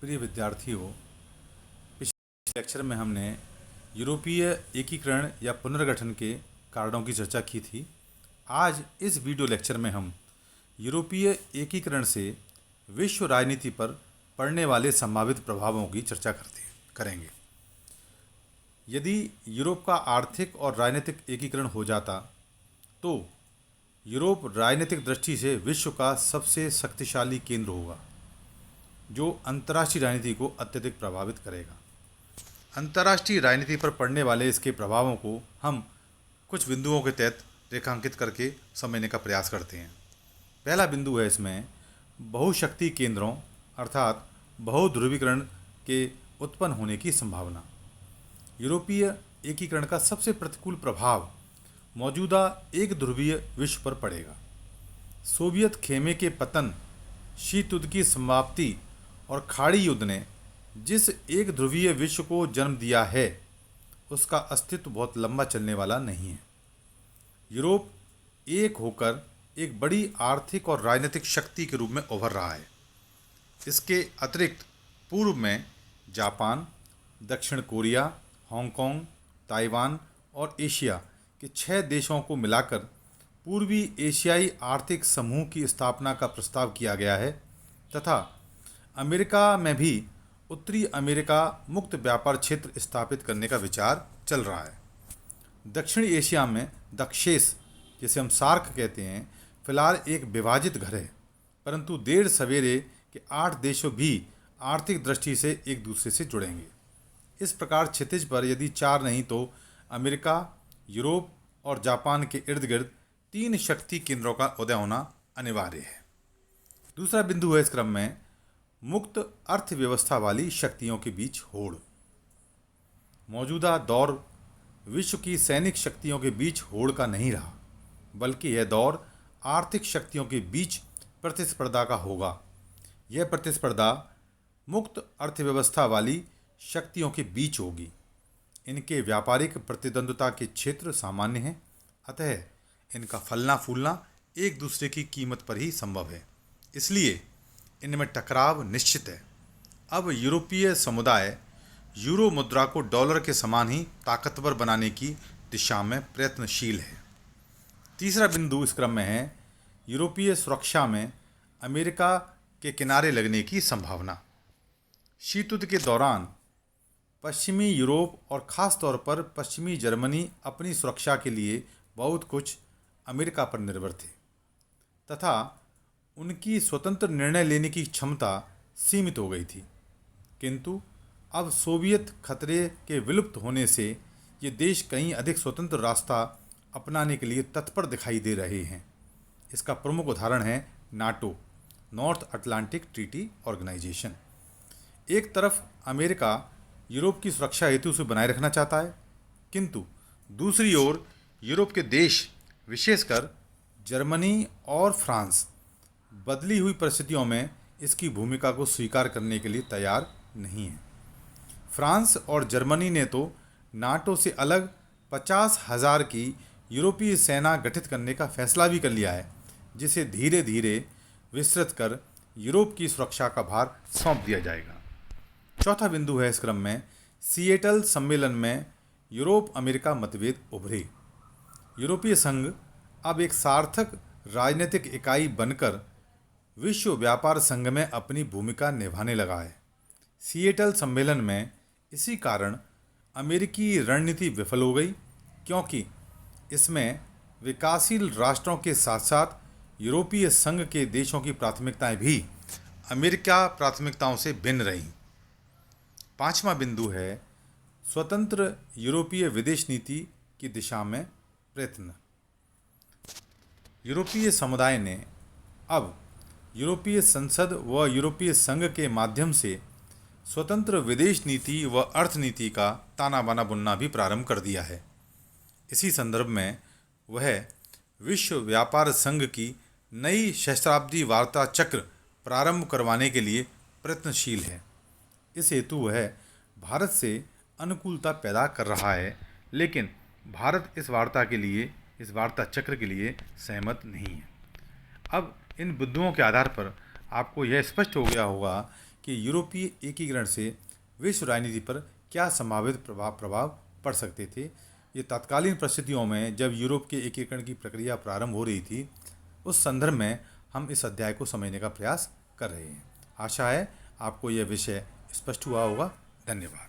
प्रिय विद्यार्थियों, पिछले लेक्चर में हमने यूरोपीय एकीकरण या पुनर्गठन के कारणों की चर्चा की थी। आज इस वीडियो लेक्चर में हम यूरोपीय एकीकरण से विश्व राजनीति पर पड़ने वाले संभावित प्रभावों की चर्चा करेंगे। यदि यूरोप का आर्थिक और राजनीतिक एकीकरण हो जाता तो यूरोप राजनीतिक दृष्टि से विश्व का सबसे शक्तिशाली केंद्र होगा, जो अंतर्राष्ट्रीय राजनीति को अत्यधिक प्रभावित करेगा। अंतर्राष्ट्रीय राजनीति पर पड़ने वाले इसके प्रभावों को हम कुछ बिंदुओं के तहत रेखांकित करके समझने का प्रयास करते हैं। पहला बिंदु है इसमें बहुशक्ति केंद्रों अर्थात बहुध्रुवीकरण के उत्पन्न होने की संभावना। यूरोपीय एकीकरण का सबसे प्रतिकूल प्रभाव मौजूदा एक ध्रुवीय विश्व पर पड़ेगा। सोवियत खेमे के पतन, शीत युद्ध की समाप्ति और खाड़ी युद्ध ने जिस एक ध्रुवीय विश्व को जन्म दिया है, उसका अस्तित्व बहुत लंबा चलने वाला नहीं है। यूरोप एक होकर एक बड़ी आर्थिक और राजनीतिक शक्ति के रूप में उभर रहा है। इसके अतिरिक्त पूर्व में जापान, दक्षिण कोरिया, हांगकांग, ताइवान और एशिया के 6 देशों को मिलाकर पूर्वी एशियाई आर्थिक समूह की स्थापना का प्रस्ताव किया गया है तथा अमेरिका में भी उत्तरी अमेरिका मुक्त व्यापार क्षेत्र स्थापित करने का विचार चल रहा है। दक्षिण एशिया में दक्षेस, जिसे हम सार्क कहते हैं, फिलहाल एक विभाजित घर है, परंतु देर सवेरे के 8 देशों भी आर्थिक दृष्टि से एक दूसरे से जुड़ेंगे। इस प्रकार क्षितिज पर यदि 4 नहीं तो अमेरिका, यूरोप और जापान के इर्द गिर्द 3 शक्ति केंद्रों का उदय होना अनिवार्य है। दूसरा बिंदु है इस क्रम में मुक्त अर्थव्यवस्था वाली शक्तियों के बीच होड़। मौजूदा दौर विश्व की सैनिक शक्तियों के बीच होड़ का नहीं रहा, बल्कि यह दौर आर्थिक शक्तियों के बीच प्रतिस्पर्धा का होगा। यह प्रतिस्पर्धा मुक्त अर्थव्यवस्था वाली शक्तियों के बीच होगी। इनके व्यापारिक प्रतिद्वंद्विता के क्षेत्र सामान्य हैं, अतः इनका फलना फूलना एक दूसरे की कीमत पर ही संभव है, इसलिए इनमें टकराव निश्चित है। अब यूरोपीय समुदाय यूरो मुद्रा को डॉलर के समान ही ताकतवर बनाने की दिशा में प्रयत्नशील है। तीसरा बिंदु इस क्रम में है यूरोपीय सुरक्षा में अमेरिका के किनारे लगने की संभावना। शीत युद्ध के दौरान पश्चिमी यूरोप और ख़ास तौर पर पश्चिमी जर्मनी अपनी सुरक्षा के लिए बहुत कुछ अमेरिका पर निर्भर थे तथा उनकी स्वतंत्र निर्णय लेने की क्षमता सीमित हो गई थी। किंतु अब सोवियत खतरे के विलुप्त होने से ये देश कहीं अधिक स्वतंत्र रास्ता अपनाने के लिए तत्पर दिखाई दे रहे हैं। इसका प्रमुख उदाहरण है NATO, north Atlantic treaty organisation. एक तरफ अमेरिका यूरोप की सुरक्षा हेतु से बनाए रखना चाहता है, किंतु दूसरी ओर यूरोप के देश विशेषकर जर्मनी और फ्रांस बदली हुई परिस्थितियों में इसकी भूमिका को स्वीकार करने के लिए तैयार नहीं है। फ्रांस और जर्मनी ने तो नाटो से अलग 50,000 की यूरोपीय सेना गठित करने का फैसला भी कर लिया है, जिसे धीरे धीरे विस्तृत कर यूरोप की सुरक्षा का भार सौंप दिया जाएगा। चौथा बिंदु है इस क्रम में सिएटल सम्मेलन में यूरोप अमेरिका मतभेद उभरे। यूरोपीय संघ अब एक सार्थक राजनीतिक इकाई बनकर विश्व व्यापार संघ में अपनी भूमिका निभाने लगा है। सिएटल सम्मेलन में इसी कारण अमेरिकी रणनीति विफल हो गई, क्योंकि इसमें विकासशील राष्ट्रों के साथ साथ यूरोपीय संघ के देशों की प्राथमिकताएं भी अमेरिका प्राथमिकताओं से भिन्न रहीं। पांचवा बिंदु है स्वतंत्र यूरोपीय विदेश नीति की दिशा में प्रयत्न। यूरोपीय समुदाय ने अब यूरोपीय संसद व यूरोपीय संघ के माध्यम से स्वतंत्र विदेश नीति व अर्थनीति का ताना बाना बुनना भी प्रारंभ कर दिया है। इसी संदर्भ में वह विश्व व्यापार संघ की नई सहस्त्राब्दी वार्ता चक्र प्रारंभ करवाने के लिए प्रयत्नशील है। इस हेतु वह भारत से अनुकूलता पैदा कर रहा है, लेकिन भारत इस वार्ता चक्र के लिए सहमत नहीं है। अब इन बिंदुओं के आधार पर आपको यह स्पष्ट हो गया होगा कि कि यूरोपीय एकीकरण से विश्व राजनीति पर क्या संभावित प्रभाव पड़ सकते थे। ये तत्कालीन परिस्थितियों में जब यूरोप के एकीकरण की प्रक्रिया प्रारंभ हो रही थी, उस संदर्भ में हम इस अध्याय को समझने का प्रयास कर रहे हैं। आशा है आपको यह विषय स्पष्ट हुआ होगा। धन्यवाद।